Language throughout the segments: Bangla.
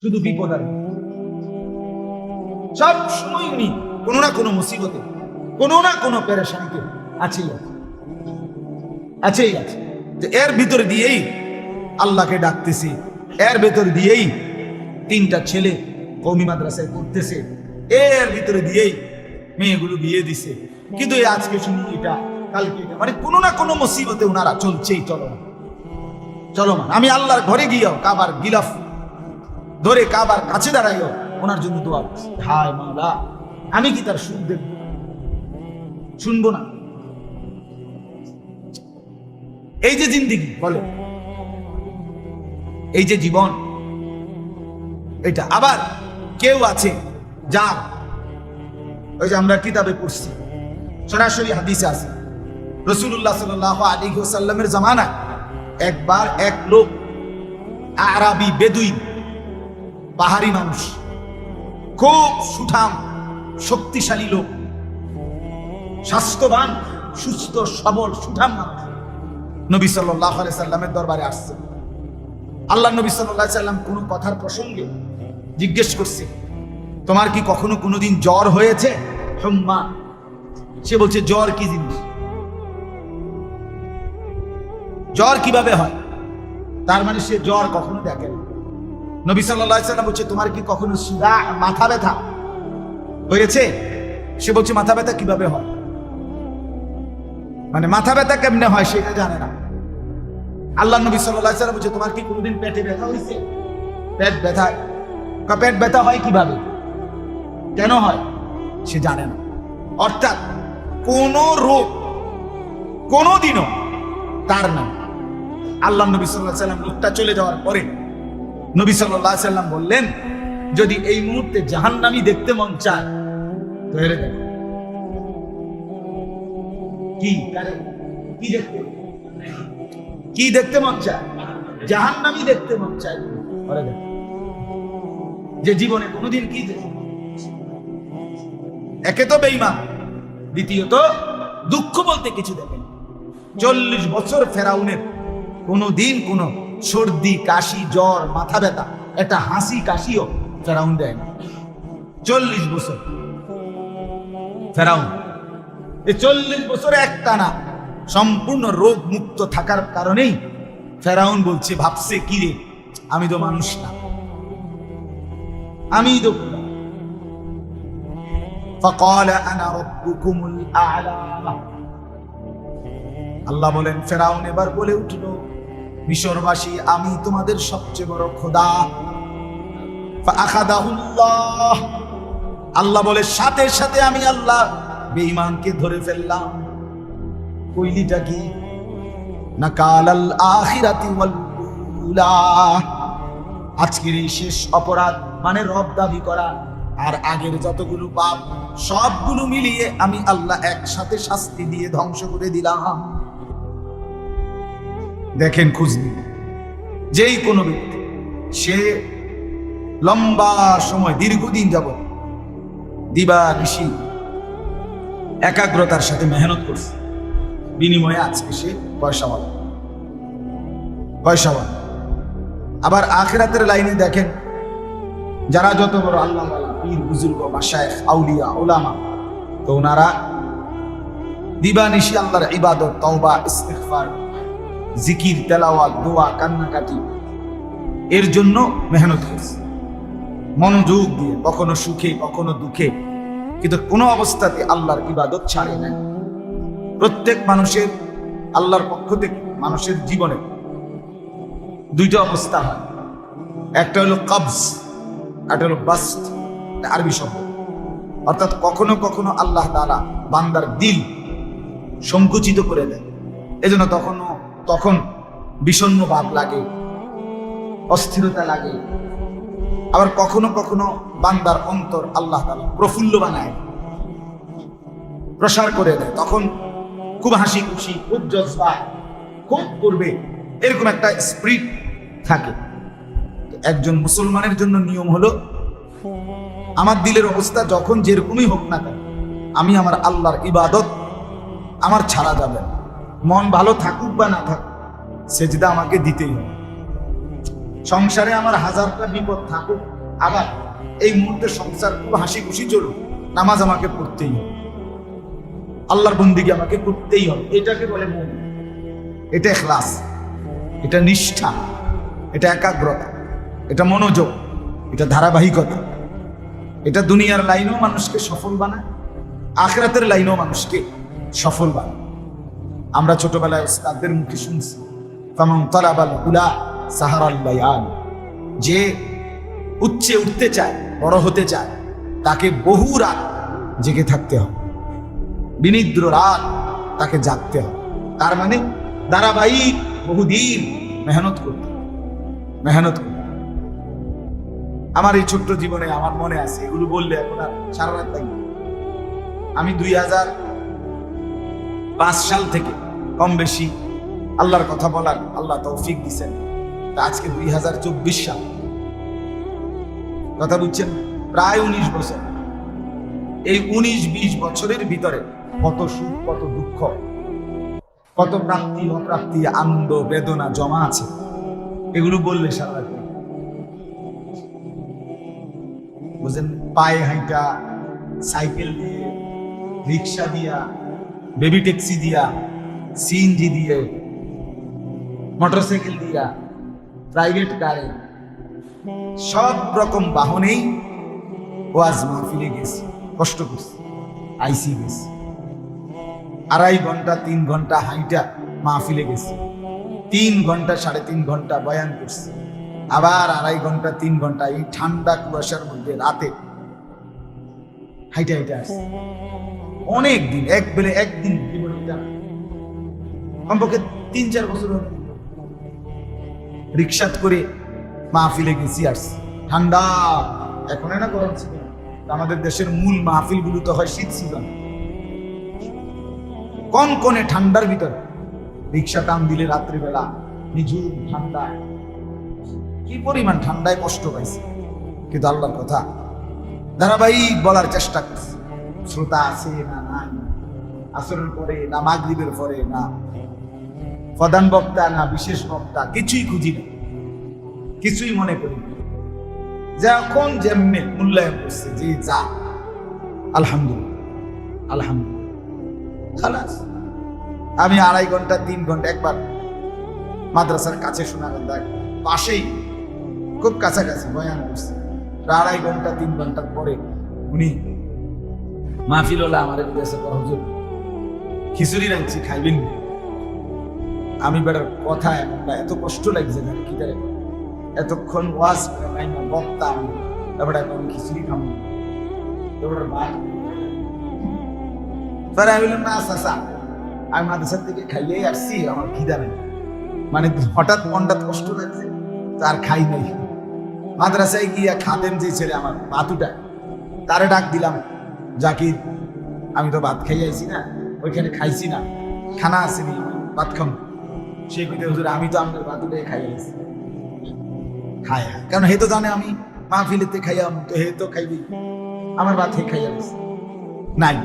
শুধু বিপদ আর সব সময় উনি কোনো না কোনো মুসিবতে, কোনো না কোনো পেরেশানিতে আছেই আছে। যে এর ভিতর দিয়েই আল্লাহকে ডাকতেছি, এর ভেতর দিয়েই 3টা ছেলে কওমি মাদ্রাসায় পড়তেছে, এর ভিতরে দিয়েই মেয়েগুলো বিয়ে দিছে। কিন্তু এই আজকে শুনি এটা, কালকে এটা, মানে কোনো না কোনো মুসিবতে ওনারা চলছেই চলমান। আমি আল্লাহর ঘরে গিয়েও কাবার গিলাফ ধরে কাবার কাছে দাঁড়াইও ওনার জন্য দোয়া করছি, হায় মাওলা আমি কি তার সুখ দেখব? শুনবো না। এই যে জিন্দেগি বলে, এই যে জীবন, এটা আবার কেউ আছে যার, ওই যে আমরা কিতাবে পড়ছি, সরাসরি হাদিসে আছে, রাসূলুল্লাহ সাল্লাল্লাহু আলাইহি ওয়াসাল্লামের জামানায় একবার এক লোক, আরাবি বেদুইন, পাহাড়ি মানুষ, খুব সুঠাম শক্তিশালী লোক, স্বাস্থ্যবান সুস্থ সবল সুঠাম মানুষ, নবী সাল্লাল্লাহু আলাইহি সাল্লামের দরবারে আসছে। আল্লাহ নবী সাল্লাল্লাহু আলাইহি সাল্লাম কোনো কথার প্রসঙ্গে জিজ্ঞেস করছে, তোমার কি কখনো কোনোদিন জ্বর হয়েছে? হুম্মা। সে বলছে, জ্বর কি জিনিস, জ্বর কিভাবে হয়? তার মানে সে জ্বর কখনো দেখে না। নবী সাল্লাল্লাহু আলাইহি সাল্লাম বলছে, তোমার কি কখনো মাথা ব্যথা হয়েছে? সে বলছে, মাথা ব্যথা কিভাবে হয়, মানে মাথা ব্যথা কেমনে হয় সেটা জানে না। আল্লাহ নবী সাল্লাল্লাহু আলাইহি সাল্লাম বলছে, তোমার কি কোনোদিন পেটে ব্যথা হয়েছে? পেট ব্যথা হয় কিভাবে, কেন হয় সে জানে না। অর্থাৎ কোন রোগ কোনদিনও তার না। আল্লাহ নবী সাল্লাল্লাহু আলাইহি সাল্লাম লোকটা চলে যাওয়ার পরে নবী সাল্লাল্লাহু আলাইহি সাল্লাম বললেন, যদি এই মুহূর্তে জাহান্নামী দেখতে মন চায় তো হেরে দেখো। কি দেখতে মন চায়? জাহান্নামী দেখতে মন চায়, যে জীবনে কোনোদিন কি একে তো বেঈমান, দ্বিতীয়ত দুঃখ বলতে কিছু দেখেন। 40 বছর ফেরাউনের কোনোদিন কোনো সর্দি কাশি জ্বর মাথা ব্যথা একটা হাসি কাশিও ফেরাউন দেয় না। 40 বছর ফেরাউন, এই 40 বছরে একটানা সম্পূর্ণ রোগ মুক্ত থাকার কারণেই ফেরাউন বলছে, ভাবছে কি রে, আমি তো মানুষ না, আমি তো আল্লাহ বলেন, ফেরাউন এবার বলে উঠল, মিশরবাসী আমি তোমাদের সবচেয়ে বড় খোদা। আল্লাহ বলে, সাথে সাথে আমি আল্লাহ বেঈমানকে ধরে ফেললাম। কইলিটা কি না, কালাল আখিরাতি ওয়াল উলা, আজকের এই শেষ অপরাধ মানে রব দাবি করা আর আগের যতগুলো পাপ সবগুলো মিলিয়ে আমি আল্লাহ একসাথে শাস্তি দিয়ে ধ্বংস করে দিলাম। দেখেন, খোঁজ নিন, যেই কোনো ব্যক্তি সে লম্বা সময় দীর্ঘদিন যাবত দিবা নিশি একাগ্রতার সাথে মেহনত করছে, বিনিময়ে আজকে সে পয়সাওয়ালা। আবার আখিরাতের লাইনে দেখেন, যারা যত বড় আল্লাহ পীর বুজুর্গ মাশায়েখ আউলিয়া উলামা, তো ওনারা দিবানিশি আল্লাহর ইবাদত তওবা ইস্তিগফার জিকির তেলাওয়াত দোয়া কান্নাকাটি এর জন্য মেহনত করছে, মনোযোগ দিয়ে, কখনো সুখে কখনো দুঃখে, কিন্তু কোনো অবস্থাতে আল্লাহর ইবাদত ছাড়ে নাই। প্রত্যেক মানুষের আল্লাহর পক্ষ থেকে মানুষের জীবনে 2টা অবস্থা হয়, একটা হলো কবজ, একটা হলো বাস্ত, আরবি শব্দ। অর্থাৎ কখনো কখনো আল্লাহ তাআলা বান্দার দিল সংকুচিত করে দেয়, এজন্য তখন বিষণ্ণ ভাব লাগে, অস্থিরতা লাগে। আবার কখনো কখনো বান্দার অন্তর আল্লাহ তাআলা প্রফুল্ল বানায়, প্রসার করে দেয়, তখন খুব হাসি খুশি, খুব জজবা, খুব করবে, এরকম একটা স্পিরিট থাকে। একজন মুসলমানের জন্য নিয়ম হলো, আমার দিলের অবস্থা যখন যেরকমই হোক না কেন, আমি আমার আল্লাহর ইবাদত আমার ছাড়া যাবে না। মন ভালো থাকুক বা না থাকুক, সেজদা আমাকে দিতেই হবে। সংসারে আমার হাজারটা বিপদ থাকুক, আবার এই মুহূর্তে সংসার খুব হাসি খুশি চলুক, নামাজ আমাকে পড়তেই হবে, আল্লাহর বন্দিগি আমাকে করতেই হবে। এটাকে বলে মুমিন। এটা ইখলাস, এটা নিষ্ঠা, এটা একাগ্রতা, এটা মনোযোগ, এটা ধারাবাহিকতা। এটা দুনিয়ার লাইনেও মানুষকে সফল বানায়, আখিরাতের লাইনেও মানুষকে সফল বানায়। আমরা ছোটবেলায় উস্তাদদের মুখে শুনছি, ফামান তালাবাল উলা সাহারাল বায়ান, যে উচ্চে উঠতে চায়, বড় হতে চায়, তাকে বহু রাত জেগে থাকতে হবে, বিনিদ্র রাত তাকে জাগতে হবে। তার মানে ধারাবাহিক বহুদিন মেহনত করতে, মেহনত করতে। আমার এই ছোট্ট জীবনে আমার মনে আছে, এগুলো বললে এখন আর সারা রাত লাগবে। আমি 2005 সাল থেকে কম বেশি আল্লাহর কথা বলার আল্লাহ তৌফিক দিচ্ছেন। তা আজকে 2024 সাল, কথা বুঝছেন, প্রায় 19 বছর। এই 19-20 বছরের ভিতরে কত সুখ, কত দুঃখ, কত প্রাপ্তি অপ্রাপ্তি, আনন্দ বেদনা জমা আছে, এগুলো বললে সারা রাত বুঝেন। পায়ে হাইটা, সাইকেল দিয়ে, রিক্সা দিয়া, বেবি ট্যাক্সি দিয়া, সিএনজি দিয়ে, মোটরসাইকেল দিয়া, প্রাইভেট কারে, সব রকম বাহনেই ওয়াজ মাহফিলে গেছি, কষ্ট করছি, আইসি গেছি, 2.5 ঘন্টা 3 ঘন্টা হাইটা মাহফিলে গেছি, 3 ঘন্টা 3.5 ঘন্টা বয়ান করছি, আবার 2.5 ঘন্টা 3 ঘন্টা এই ঠান্ডা কুয়াশার মধ্যে রাতে হাইটা হাইটা আসছে। অনেক দিন, একদিন জীবনে কমপক্ষে 3-4 বছর রিক্সাত করে মাহফিলে গেছি, আসছি ঠান্ডা। এখন না গরম সিজন, আমাদের দেশের মূল মাহফিল গুলো তো হয় শীত সিজন, কনকনে ঠান্ডার ভিতরে রিক্সা টান দিলে রাত্রিবেলা নিঝুম ঠান্ডা, কি পরিমাণ ঠান্ডায় কষ্ট পাইছে। কিন্তু আল্লাহর কথা ধারাবাহিক বলার চেষ্টা করছে। শ্রোতা আছে না নাই, আসরের পরে না মাগরিবের পরে, না প্রধান বক্তা না বিশেষ বক্তা, কিছুই খুঁজি না, কিছুই মনে করি না। যখন যেমনি মূল্যায়ন করছে যে যা, আলহামদুলিল্লাহ আলহামদুলিল্লাহ, খালাস। আমি 2.5 ঘন্টা 3 ঘন্টা, একবার মাদ্রাসার কাছে সোনাগন্ধা পাশেই, খুব কাছাকাছি বয়ান করছে, 2.5 ঘন্টা 3 ঘন্টার পরে উনি মাহফিল হলো আমার কাছে, হুজুর খিচুড়ি রাখছি খাইবেন। আমি বেটার কথা এত কষ্ট লাগছে, কি তারে এতক্ষণ ওয়াজ নাই না বক্তা, আমি তারপরে আমি খিচুড়ি খাবো, আমি বললাম না চাচা, আমি মাদ্রাসার থেকে খাইয়েই আসছি, আমার খিদা নেই। মানে হঠাৎ মনটা কষ্ট লাগছে, তার খাই নাই। মাদ্রাসায় গিয়া খাদেম যে ছেলে আমার বাতুটা, তারে ডাক দিলাম, জাকির আমি তো ভাত খাই আইছি না, ওইখানে খাইছি না, খানা আসেনি, ভাত খাম। সে কইতে হুজুর আমি তো আপনার বাতুটাই খাই আইছি, খায়, কারণ হে তো জানে আমি মাহফিলেতে খাইয়াম, তো হে তো খাইবি, আমার ভাত হে খাইয়া গেছে নাই,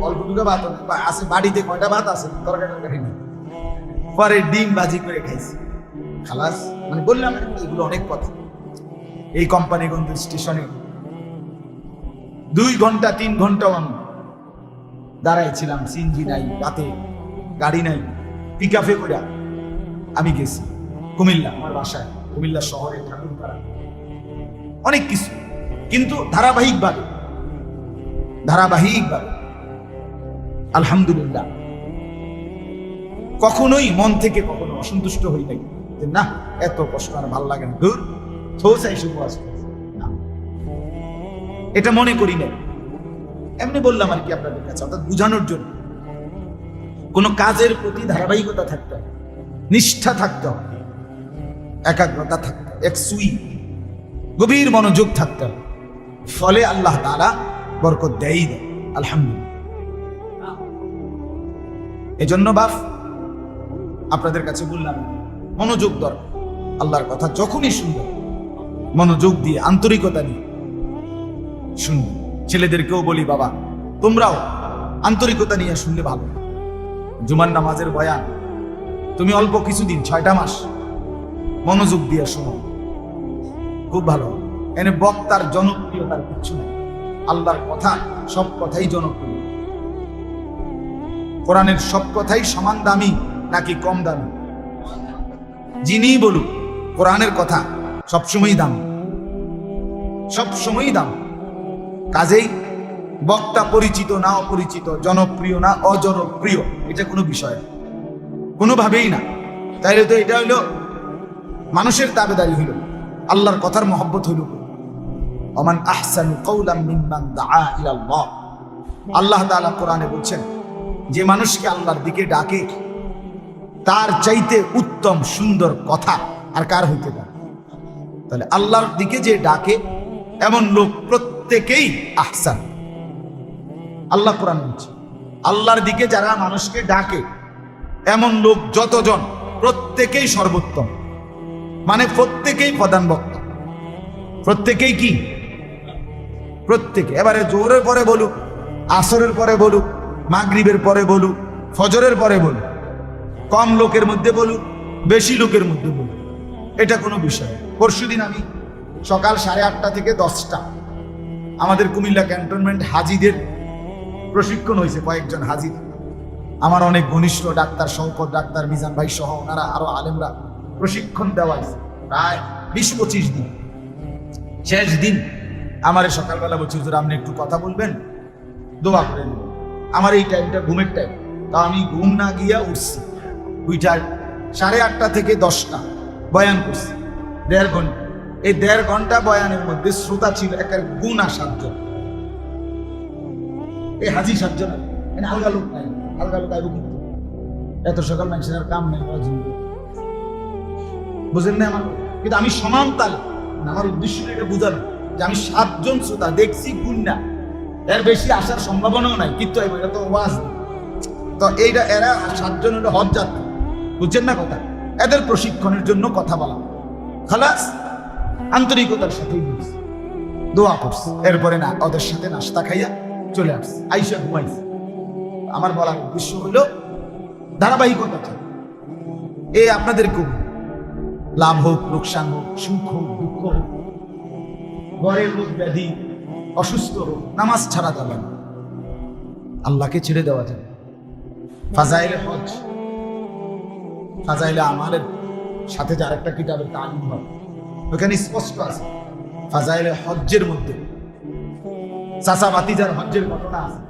অল্প দুটো ভাত আছে বাড়িতে, কয়টা ভাত আছে, তরকারি নেই। পরে ডিম ভাজি করে খাইছি, খালাস। মানে বললাম এগুলো অনেক কথা। এই কোম্পানিগঞ্জ স্টেশনে 2 ঘন্টা 3 ঘন্টাও আমি দাঁড়াইছিলাম, সিএনজি নাই, রাতে গাড়ি নাই, পিকআপে করে আমি গেছি কুমিল্লা, আমার বাসায় কুমিল্লা শহরে ঠাকুরপাড়া, অনেক কিছু। কিন্তু ধারাবাহিকভাবে আলহামদুলিল্লাহ, কখনোই মন থেকে কখনো অসন্তুষ্ট হই নাই যে না এত কষ্ট আর ভাল লাগে না, দূর না, এটা মনে করি না। এমনি বললাম আর কি আপনাদের কাছে, অর্থাৎ বুঝানোর জন্য। কোন কাজের প্রতি ধারাবাহিকতা থাকতে হবে, নিষ্ঠা থাকতে হবে, একাগ্রতা থাকতে হবে, একসুই গভীর মনোযোগ থাকতে হবে, ফলে আল্লাহ তাআলা বরকত দেয়। আলহামদুলিল্লাহ। এজন্য বাপ আপনাদের কাছে বললাম, মনোযোগ দরকার। আল্লাহর কথা যখনই শুনবেন মনোযোগ দিয়ে, আন্তরিকতা নিয়ে শুনবেন। ছেলেদেরকেও বলি, বাবা তোমরাও আন্তরিকতা নিয়ে শুনলে ভালো। জুমার নামাজের বয়ান তুমি অল্প কিছুদিন, 6টা মাস মনোযোগ দিয়ে শোনো, খুব ভালো। এনে বক্তার জনপ্রিয়তার কিছু নেই। আল্লাহর কথা সব কথাই জনপ্রিয়। কোরআনের সব কথাই সমান দামি নাকি কম দামি? যিনি বলুক কোরআনের কথা সবসময়ই দামি, সবসময়ই দামি। কাজেই বক্তা পরিচিত না অপরিচিত, জনপ্রিয় না অজনপ্রিয়, এটা কোনো বিষয় কোনোভাবেই না। তাইলে তো এটা হইল মানুষের দাবেদারি হইল, আল্লাহর কথার মহব্বত হইল। ওমান আহসানু কাওলাম মিম্মান দাআ ইলাল্লাহ। আল্লাহ তাআলা কোরআনে বলছেন, যে মানুষকে আল্লাহর দিকে ডাকে তার চাইতে উত্তম সুন্দর কথা আর কার হইতে পারে? তাহলে আল্লাহর দিকে যে ডাকে এমন লোক প্রত্যেকেই আহসান। আল্লাহ কোরআন বলছে, আল্লাহর দিকে যারা মানুষকে ডাকে এমন লোক যতজন, প্রত্যেকেই সর্বোত্তম। মানে প্রত্যেকেই প্রধান বক্তা, প্রত্যেকেই কি? প্রত্যেকে। এবারে জোহরের পরে বলুক, আসরের পরে বলুক, মাগরিবের পরে বলুক, ফজরের পরে বলুক, কম লোকের মধ্যে বলুক, বেশি লোকের মধ্যে বলুক, এটা কোনো বিষয়। পরশুদিন আমি সকাল 8:30 থেকে 10টা আমাদের কুমিল্লা ক্যান্টনমেন্ট হাজিদের প্রশিক্ষণ হয়েছে। কয়েকজন হাজির আমার অনেক ঘনিষ্ঠ, ডাক্তার শওকত, ডাক্তার মিজান ভাই সহ ওনারা আরো আলেমরা প্রশিক্ষণ দেওয়া হয়েছে প্রায় 20-25 দিন। শেষ দিন আমারে সকালবেলা বলছি, হুজুর আপনি একটু কথা বলবেন, দোয়া করে নেবেন। আমার এই টাইমটা ঘুমের টাইম, তা আমি ঘুম না গিয়া উঠছি। উইটার 8:30 থেকে 10টা বয়ান করছি, 1.5 ঘন্টা। এই 1.5 ঘন্টা বয়ানের মধ্যে শ্রোতা ছিল একের গুণা 7 জন। এই হাজি 7 জন, আলগা লোক নাই, আলগা লোক আইব কিন্তু এত সকাল মানুষের কাম নেই, বুঝেন না আমার? কিন্তু আমি সমান তালে, আমার উদ্দেশ্য এটা বুঝানো যে আমি 7 জন শ্রোতা দেখছি, গুণ না, এর বেশি আসার সম্ভাবনাও নাই। কিন্তু এটা তো ওয়াজ, তো এইটা এরা 7 জন হলো হজ যাত্রী, বুঝছেন না কথা? এদের প্রশিক্ষণের জন্য কথা বলা, খালাস আন্তরিকতার সাথেই বলছি, দোয়া করছি। এরপরে না ওদের সাথে নাস্তা খাইয়া চলে আসছি, আইসা ঘুমাইছি। আমার বলার উদ্দেশ্য হইল ধারাবাহিকতা। এ আপনাদের খুব লাভ হোক, লোকসান হোক, সুখ হোক, দুঃখ হোক, ঘরের রোগ ব্যাধি, অসুস্থ হোক, নামাজ ছাড়া যাবে না, আল্লাহকে ছেড়ে দেওয়া যাবে। ফাজাইলে হজ, ফাজাইলে আমালের সাথে যে আরেকটা কিতাবের তালিম হয়, ওখানে স্পষ্ট আছে ফাজাইলে হজ্জের মধ্যে চাচা ভাতিজার হজ্জের ঘটনা আছে।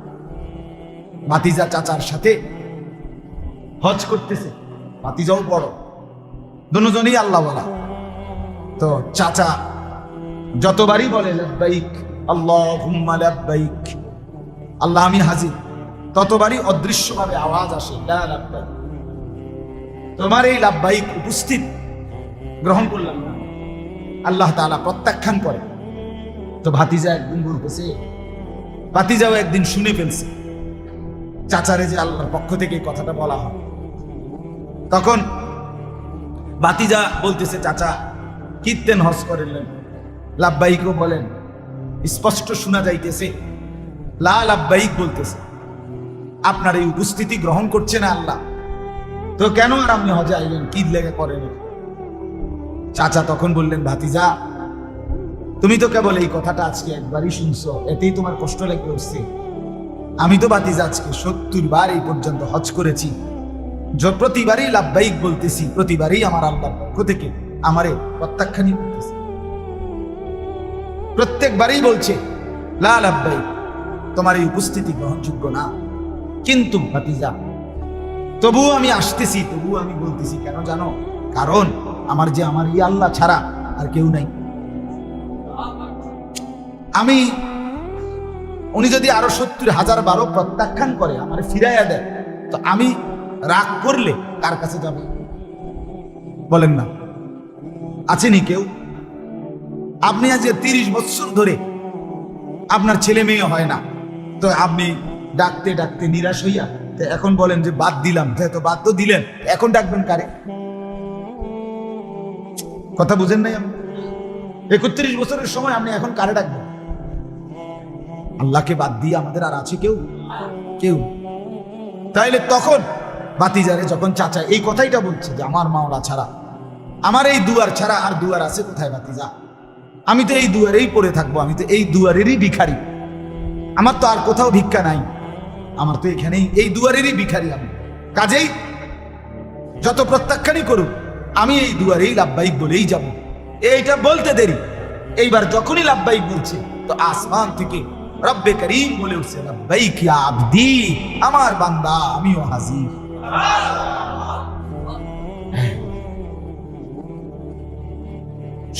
ভাতিজা চাচার সাথে হজ করতেছে, ভাতিজাও বড়, দুজনই আল্লাহ বলা। তো চাচা যতবারই বলে লাব্বাইক আল্লাহুম্মা লাব্বাইক, আল্লাহ আমি হাজির, ততবারই অদৃশ্যভাবে আওয়াজ আসে, লা লাব্বাইক, তোমার এই লাব্বাইক উপস্থিত গ্রহণ করলাম না। আল্লাহ তাআলা প্রত্যাখ্যান করে। তো ভাতিজা একদিন বলতেছে, ভাতিজাও একদিন শুনে ফেলছে চাচারে যে আল্লাহর পক্ষ থেকে কথাটা বলা হয়। তখন ভাতিজা বলতেছে, চাচা কীর্তেন হজ করেন, লাব্বাইকও বলেন, স্পষ্ট শোনা যাইতেছে লা লাব্বাইক বলতেছে, আপনার এই উপস্থিতি গ্রহণ করছে না আল্লাহ, তো কেন আর আপনি হজে আইলেন, কি লেগে করেন? চাচা তখন বললেন, ভাতিজা তুমি তো কেবল এই কথাটা আজকে একবারই শুনছো, এতেই তোমার কষ্ট লেগে উঠছে। আমি তো ভাতিজা আজকে 70 বার এই পর্যন্ত হজ করেছি, প্রতিবারই লাব্বাইক বলতেছি, প্রতিবারই আমার আল্লাহর পক্ষ থেকে আমারে প্রত্যাখ্যানই করতেছে, প্রত্যেকবারই বলছে লা লাব্বাইক, তোমার এই উপস্থিতি গ্রহণযোগ্য না। কিন্তু ভাতিজা তবুও আমি আসতেছি, তবুও আমি বলতেছি, কেন জানো? কারণ আমার যে আমার এই আল্লাহ ছাড়া আর কেউ নাই। আমি উনি যদি আরো 70,000 বারও প্রত্যাখ্যান করে আমার ফিরাইয়া দেয়, তো আমি রাগ করলে কার কাছে যাব? বলেন না, আছেনি কেউ? আপনি আজ 30 বছর ধরে আপনার ছেলে মেয়ে হয় না, তো আপনি ডাকতে ডাকতে নিরাশ হইয়া তো এখন বলেন যে বাদ দিলাম, তো বাদ তো দিলেন, এখন ডাকবেন কারে? কথা বুঝেন নাই? আমি 31 বছরের সময় আপনি এখন কারে ডাকবেন? আল্লাহকে বাদ দিয়ে আমাদের আর আছে কেউ? কেউ। তাইলে তখন ভাতিজারে যখন চাচা এই কথাইটা বলছে যে আমার মাওলা ছাড়া আমার এই দুয়ার ছাড়া আর দুয়ার আছে কোথায় ভাতিজা? আমি তো এই দুয়ারেই পড়ে থাকবো, আমি তো এই দুয়ারেরই ভিখারি, আমার তো আর কোথাও ভিক্ষা নাই, আমার তো এখানেই এই দুয়ারেরই ভিখারি আমি। কাজেই যত প্রত্যাখ্যানই করুক আমি এই দুয়ারেই লাব্বাইক বলেই যাব। এইটা বলতে দেরি, এইবার যখনই লাব্বাইক বলছে তো আসমান থেকে রব্বে করিম বলে উঠছে, লাব্বাইক ইয়া আবদি, আমার বান্দা আমিও হাজির।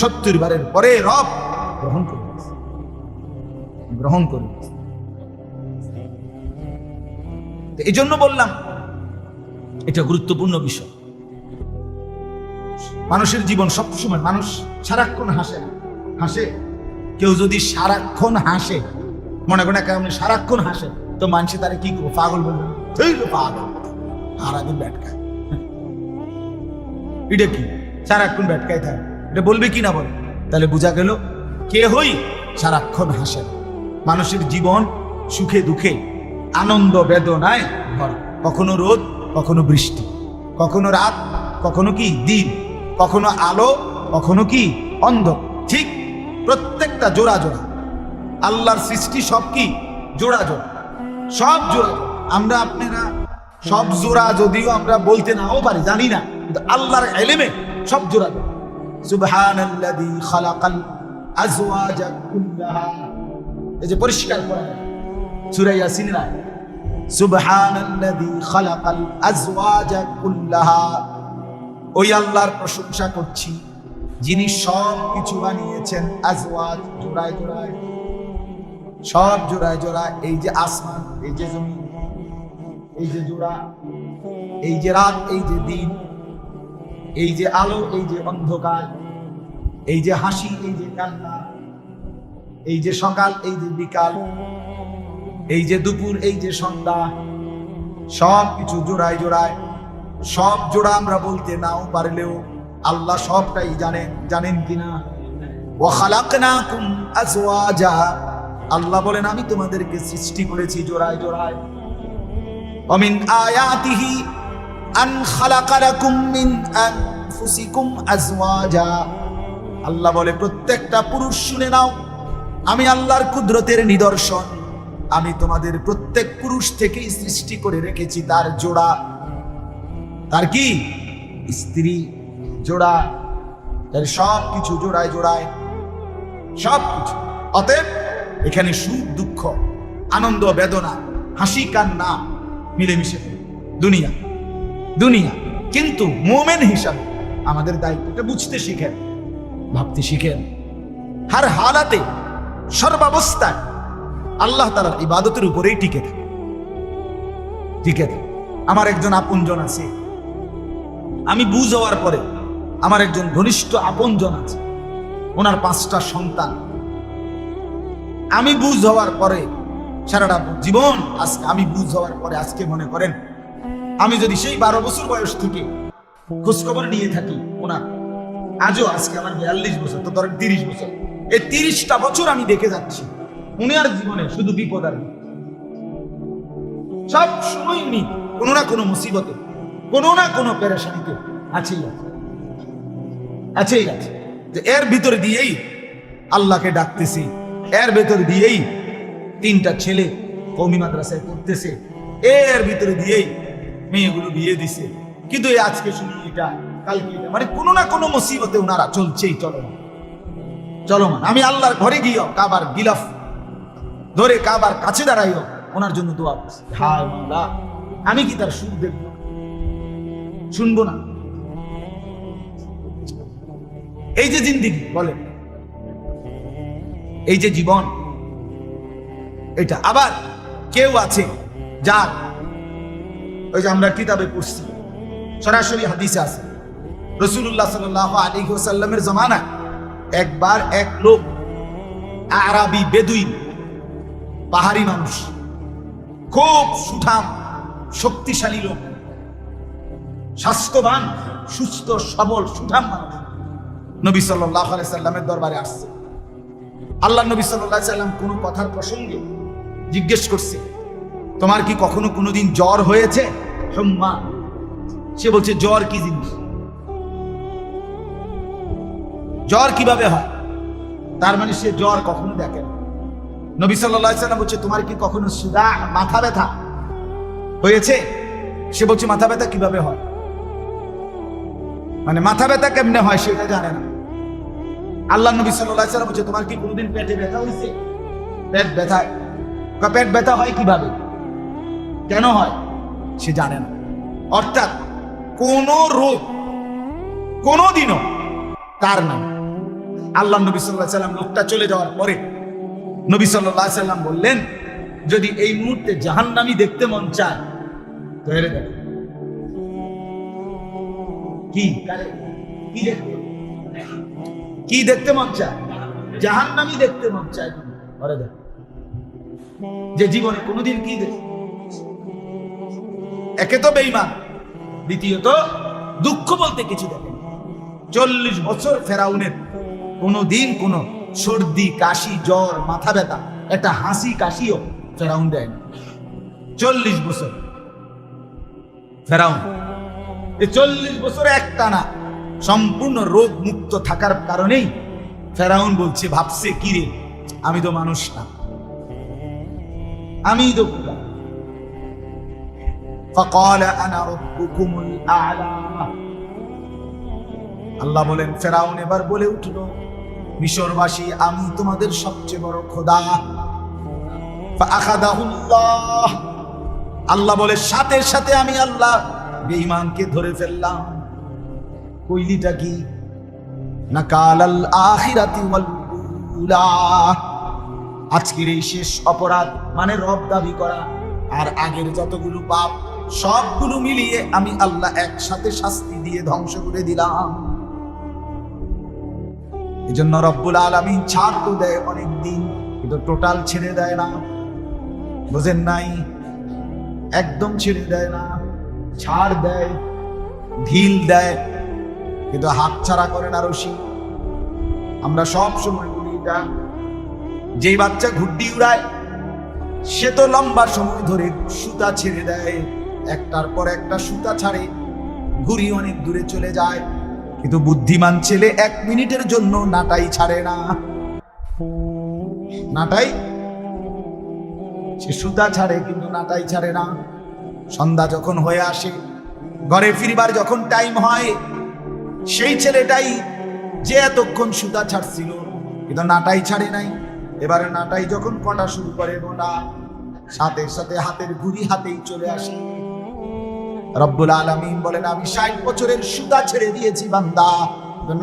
70 বারের পরে রব গ্রহণ করে এই জন্য বললাম এটা গুরুত্বপূর্ণ বিষয়। মানুষের জীবন সবসময়, মানুষ সারাক্ষণ হাসে না, হাসে কেউ যদি সারাক্ষণ হাসে, মনে করেন কেমন সারাক্ষণ হাসে, তো মানুষ তারা কি করবো, পাগল বলবেন, পাগল সারাদিন ব্যাটকায়, এটা কি সারাক্ষণ ব্যাটকায় থাকে, এটা বলবে কি না বলে? তাহলে বোঝা গেল কে হই সারাক্ষণ হাসে। মানুষের জীবন সুখে দুঃখে আনন্দ বেদনায় ভরা, কখনো রোদ কখনো বৃষ্টি, কখনো রাত কখনো কি দিন, কখনো আলো কখনো কি অন্ধ, ঠিক প্রত্যেকটা জোড়া জোড়া আল্লাহর সৃষ্টি, সব কি জোড়া জোড়া, সব জোড়া। আমরা আপনারা সব জোড়া যদিও আমরা বলতে নাও পারি, জানি না, কিন্তু আল্লাহর ইলমে সব জোড়া জোড়া। সুবহানাল্লাযী খালাকাল আজওয়াজা কুল্লাহা, এই যে পরিষ্কার করা সূরা ইয়াসিনের আয়াত, সুবহানাল্লাযী খালাকাল আজওয়াজা কুল্লাহা, ওই আল্লাহর প্রশংসা করছি যিনি সব কিছু বানিয়েছেন আজওয়াজ, জোড়ায় জোড়ায়, সব জোড়ায় জোড়ায়। এই যে আসমান, এই যে জমিন, এই যে জোড়া, এই যে রাত, এই যে দিন, এই যে আলো, এই যে অন্ধকার, এই যে হাসি, এই যে কান্না, এই যে সকাল, এই যে বিকাল, এই যে দুপুর, এই যে সন্ধ্যা, সব কিছু জোড়ায় জোড়ায়। সব জোড়া আমরা বলতে নাও পারলেও আল্লাহ সবটাই জানেন, জানেন কিনা? ওয়া খালাকনাকুম আজওয়াজা, আল্লাহ বলেন আমি তোমাদেরকে সৃষ্টি করেছি জোড়ায় জোড়ায়। ওয়া মিন আয়াতিহি আন খালাকা লাকুম মিন আনফুসিকুম আজওয়াজা, আল্লাহ বলে প্রত্যেকটা পুরুষ শুনে নাও, আমি আল্লাহর কুদরতের নিদর্শন, আমি তোমাদের প্রত্যেক পুরুষ থেকেই সৃষ্টি করে রেখেছি তার জোড়া, তার কি স্ত্রী জোড়া, তার সব কিছু জোড়ায় জোড়ায়, সব কিছু। অতএব এখানে সুখ দুঃখ, আনন্দ বেদনা, হাসি কান্না মিলেমিশে দুনিয়া দুনিয়া। কিন্তু মোমেন হিসাবে আমাদের দায়িত্বটা বুঝতে শিখেন, ভাবতে শিখেন, হার হালাতে সর্বাবস্থায় আল্লাহ তাআলার ইবাদতের উপরেই টিকে থাকে, টিকে থাকে। আমার একজন আপনজন আছে, আমি বুঝ হওয়ার পরে আমার একজন ঘনিষ্ঠ আপনজন আছে, ওনার 5টা সন্তান। আমি বুঝ হওয়ার পরে সারাটা জীবন, আজকে আমি বুঝ হওয়ার পরে আজকে মনে করেন আমি যদি সেই 12 বছর বয়স থেকে খোঁজখবর নিয়ে থাকি ওনার, আজও আজকে আমার 42 বছর, তো ধরেন 30 বছর, এই 30টা বছর আমি দেখে যাচ্ছি উনি আর জীবনে শুধু বিপদ আর সব সময় উনি কোনো না কোনো মুসিবতে, কোনো না কোনো পেরেশানিতে আছেই আছে। এর ভিতরে দিয়েই আল্লাহকে ডাকতেছি, এর ভেতর দিয়েই 3টা ছেলে কওমি মাদ্রাসায় পড়তেছে, এর ভিতরে দিয়েই মেয়েগুলো বিয়ে দিছে, কিন্তু এই আজকে শুনি এটা, কালকে এটা, মানে কোনো না কোনো মুসিবতে ওনারা চলছেই চলমান। আমি আল্লাহর ঘরে গিয়ে কাবার গিলাফ ধরে কাবার কাছে দাঁড়াইও ওনার জন্য দোয়া করছি, হায় মাওলা আমি কি তার সুখ দেখব? শুনবো না। এই যে জিন্দেগি বলেন, এই যে জীবন, এটা আবার কেউ আছে যার, ওই যে আমরা কিতাবে পড়ছি, সরাসরি হাদিসে আছে, রাসূলুল্লাহ সাল্লাল্লাহু আলাইহি ওয়াসাল্লামের জামানায় একবার এক লোক, আরাবি বেদুইন, পাহাড়ি মানুষ, খুব সুঠাম শক্তিশালী লোক, স্বাস্থ্যবান সুস্থ সবল সুঠাম মানুষ, নবী সাল্লাল্লাহু আলাইহি সাল্লামের দরবারে আসছে। আল্লাহ নবী সাল্লাল্লাহু আলাইহি সাল্লাম কোনো কথার প্রসঙ্গে জিজ্ঞেস করছে, তোমার কি কখনো কোনোদিন জ্বর হয়েছে? হুম্মা, সে বলছে জ্বর কি জিনিস? জ্বর কিভাবে হয়? তার মানে সে জ্বর কখনো দেখে না। নবী সাল্লাল্লাহু আলাইহি সাল্লাম বলছে, তোমার কি কখনো সুদা মাথা ব্যথা হয়েছে? সে বলছে, মাথা ব্যথা কিভাবে হয়, মানে মাথা ব্যথা কেমনে হয় সেটা জানে না। আল্লাহ নবী সাল্লাল্লাহু আলাইহি সাল্লাম বলছে, তোমার কি কোনোদিন পেটে ব্যথা হয়েছে? পেট ব্যথা, পেট ব্যথা হয় কিভাবে, কেন হয়, সে জানে না। অর্থাৎ কোন রোগ কোনদিনও তার নাই। আল্লাহ নবী সাল্লাল্লাহু আলাইহি সাল্লাম লোকটা চলে যাওয়ার পরে নবী সাল্লাল্লাহু আলাইহি সাল্লাম বললেন, যদি এই মুহূর্তে জাহান্নামী দেখতে মন চায় তো হেরে দেখ। কি দেখতে মন চায়? জাহান্নামী দেখতে মন চায়, ঘরে দেখ। যে জীবনে কোনোদিন কি দেখ, একে তো বেঈমান, দ্বিতীয়ত দুঃখ বলতে কিছু দেখে। 40 বছর ফেরাউনের কোনোদিন কোন সর্দি কাশি জ্বর মাথা ব্যথা একটা হাসি কাশিও ফেরাউন দেয় না। 40 বছর ফেরাউন, এই 40 বছরে একটা না সম্পূর্ণ রোগ মুক্ত থাকার কারণেই ফেরাউন বলছে, ভাবছে কি রে, আমি তো মানুষ না, আমি তো খোদা। فقال انا ربكم الاعلى। আল্লাহ বলেন, ফেরাউন এবার বলে উঠল, মিশরবাসী, আমি তোমাদের সবচেয়ে বড় খোদা। ফাআখাযাহুল্লাহ। আল্লাহ বলে, সাথে সাথে আমি আল্লাহ বেঈমানকে ধরে ফেললাম। কইলিটা কি? নাকালাল আখিরাতি ওয়াল উলা। আজকের এই শেষ অপরাধ মানে রব দাবি করা আর আগের যতগুলো পাপ সবগুলো মিলিয়ে আমি আল্লাহ একসাথে শাস্তি দিয়ে ধ্বংস করে দিলাম। এজন্য রব্বুল আলামিন ছাড় তো দেয় অনেক দিন, কিন্তু টোটাল ছেড়ে দেয় না। বুঝেন নাই? একদম ছেড়ে দেয় না, ছাড় দেয়, ঢিল দেয়, কিন্তু হাত ছাড়া করে না রশি। আমরা সব সময় বলি এটা, যেই বাচ্চা ঘুড্ডি উড়ায় সে তো লম্বা সময় ধরে সুতা ছেড়ে দেয়, একটার পর একটা সুতা ছাড়ে, ঘুড়ি অনেক দূরে চলে যায়। কিন্তু বুদ্ধিমান ছেলে 1 মিনিটের জন্য নাটাই ছাড়ে না। নাটাই, সে সুতা ছাড়ে কিন্তু নাটাই ছাড়ে না। সন্ধ্যা যখন হয়ে আসে, ঘরে ফিরবার যখন টাইম হয়, সেই ছেলেটাই যে এতক্ষণ সুতা ছাড়ছিল কিন্তু নাটাই ছাড়ে নাই, এবারে নাটাই যখন কটা শুরু করে গোটা, সাথে সাথে হাতের ঘুড়ি হাতেই চলে আসে। রব্বুল আলামিন বলেন, আমি 60 বছরের সুতা ছেড়ে দিয়েছি বান্দা,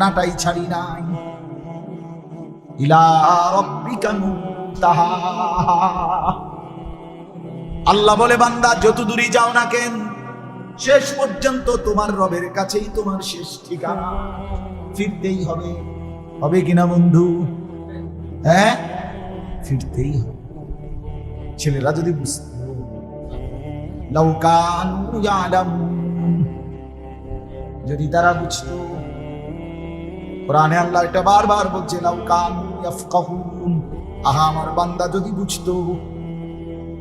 নাটাই ছাড়ি নাই। ইলা রাব্বিকা মুনতাহা। আল্লাহ বলে, বান্দা যত দূরই যাও না কেন, শেষ পর্যন্ত তোমার রবের কাছেই তোমার শেষ ঠিকানা। ফিরতেই হবে, হবে কিনা বন্ধু? হ্যাঁ, ফিরতেই হবে। ছেলেরা যদি বুঝতো, লাউ কানু ইয়ালামুন, যদি তারা বুঝতো। কোরআনে আল্লাহ এটা বারবার বলছে, লাউ কানু ইয়াফকাহুন। আহা আমার বান্দা যদি বুঝতো।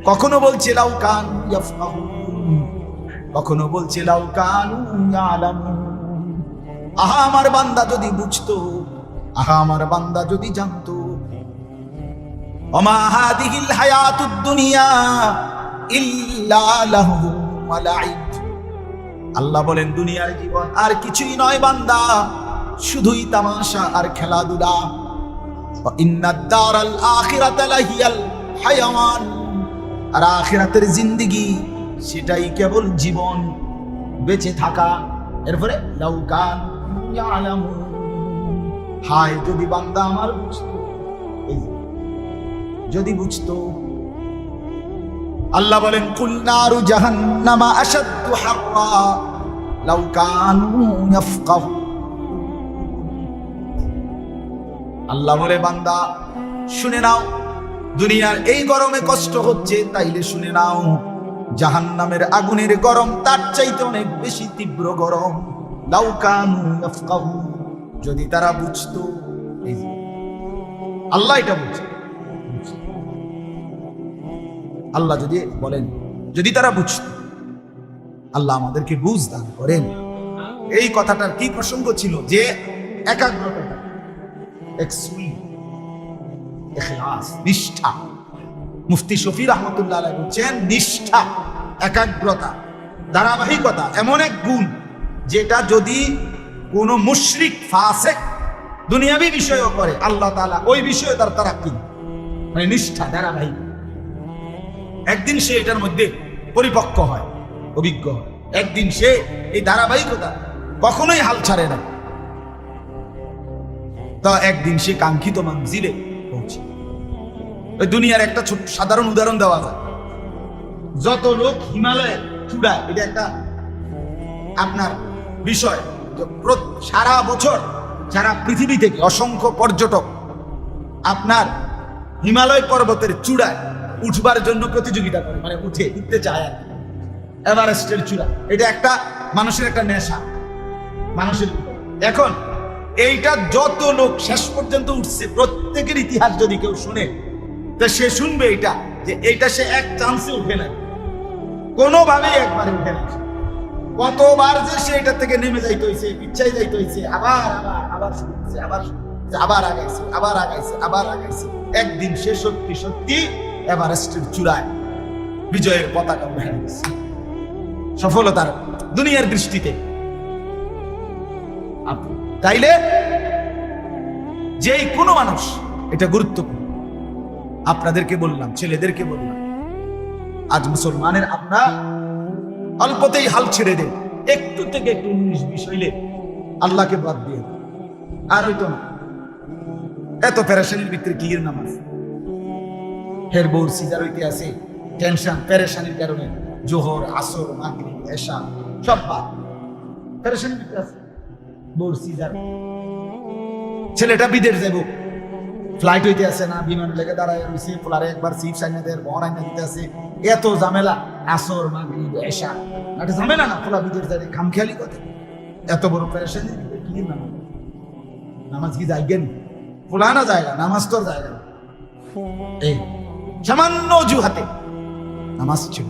কখনো বলছে লাউ কানু ইয়াফকাহুন, কখনো বলছে লাউ কানু ইয়ালামুন। আহা আমার বান্দা যদি বুঝতো, আহা আমার বান্দা যদি জানতো। ওমা হাদিহিল হায়াতুদ দুনিয়া ইল্লা লাহু ওয়া লাইব। আল্লাহ বলেন, দুনিয়ার জীবন আর কিছুই নয় বান্দা, শুধুই তামাশা আর খেলাধুলা। ওয়া ইন্নাদ দারাল আখিরাতা লাহিয়াল হায়াওয়ান। আর আখিরাতের জিন্দেগি সেটাই কেবল জীবন, বেঁচে থাকা। এরপরে লাউ কানু ইয়ালামুন। হায় যদি বান্দা আমার বুঝতো, যদি বুঝতো। আল্লাহ বলেন, কুল নারু জাহান্নামা আশাদ্দু হাররা লাউ কানু ইয়াফকাহুন। আল্লাহ বলে, বান্দা শুনে নাও, দুনিয়ার এই গরমে কষ্ট হচ্ছে, তাইলে শুনে নাও, জাহান্নামের আগুনের গরম তার চাইতে অনেক বেশি তীব্র গরম। লাউ কানু ইয়াফকাহুন, যদি তারা বুঝতো। আল্লাহ এটা বুঝছে। আল্লাহ যদি বলেন, যদি তারা বুঝতো। আল্লাহ আমাদেরকে বুঝ দান করেন। এই কথাটার কি প্রসঙ্গ ছিল? যে একাগ্রতা, এক সুই ইখলাস, নিষ্ঠা। মুফতি শফি রহমতুল্লাহ আলাইহি বলছেন নিষ্ঠা, একাগ্রতা, ধারাবাহিকতা এমন এক গুণ যেটা যদি কোন মুশরিক ফাসিক দুনিয়াবী বিষয়ও করে, আল্লাহ তাআলা ওই বিষয়ে তার তারাক্কি, মানে নিষ্ঠা, ধারাবাহিক। একদিন সে এটার মধ্যে পরিপক্ক হয়, অভিজ্ঞ হয়, একদিন সে এই ধারাবাহিকতা কখনোই হাল ছাড়ে না, তো একদিন সে কাঙ্ক্ষিত মঞ্জিলে পৌঁছে। ওই দুনিয়ার একটা ছোট সাধারণ উদাহরণ দেওয়া যায়। যত লোক হিমালয়ের চূড়ায়, এটা একটা আপনার বিষয়, সারা বছর সারা পৃথিবী থেকে অসংখ্য পর্যটক আপনার হিমালয় পর্বতের চূড়ায় উঠবার জন্য প্রতিযোগিতা করে, মানে উঠতে চায়। এভারেস্টের চূড়া, এটা একটা মানুষের একটা নেশা, মানুষের। এখন এইটা যত লোক শেষ পর্যন্ত উঠছে, প্রত্যেকের ইতিহাস যদি কেউ শুনে, তো সে শুনবে এটা যে এইটা সে এক চান্সে উঠে না, কোনোভাবেই একবারে উঠে না। কতবার যে সে এটা থেকে নেমে যাইতে হয়েছে, পিছাই যাইতে হয়েছে, আবার আবার আবার শুরু হচ্ছে, আবার আগাইছে, আবার আগাইছে, আবার আগাইছে। একদিন সে সত্যি সত্যি এভারেস্টের চূড়ায় বিজয়ের পতাকা উঠে গেছে, সফলতার দুনিয়ার দৃষ্টিতে। তাইলে যেই কোনো মানুষ, এটা গুরুত্বপূর্ণ। আপনাদেরকে বললাম, ছেলেদেরকে বললাম, আজ মুসলমানের আমরা অল্পতেই হাল ছেড়ে দেন, একটু থেকে একটু 19-20 হইলে আল্লাহকে বাদ দিয়ে আর হইতো না। এত পেরেশানির ভিতরে কি নামাজ, হের বউর সিজার হইতে আছে, টেনশন পেরেশানির কারণে জোহর, আসর, মাগরিব, এশা সব বাদ, পেরেশানির ভিতরে আছে। বউর সিজার, ছেলেটা বিদেশ যাবো, ফ্লাইট হইতে আছে না, বিমান লেগে দাঁড়ায় রয়েছে, ফ্লারে একবার সিট সাইনা দেয়, বহর আইনা দিতে আছে, এত ঝামেলা, আসর, মাগরিব, এশা, একটা ঝামেলা না, ফোলা বিদেশ যায়, খামখেয়ালি কথা, এত বড় পেরেশানি কি নামাজ? নামাজ কি যাইগেন? ফোলা না জায়গা, নামাজ তোর জায়গা। এই সামান্য অজুহাতে নামাজ ছিল।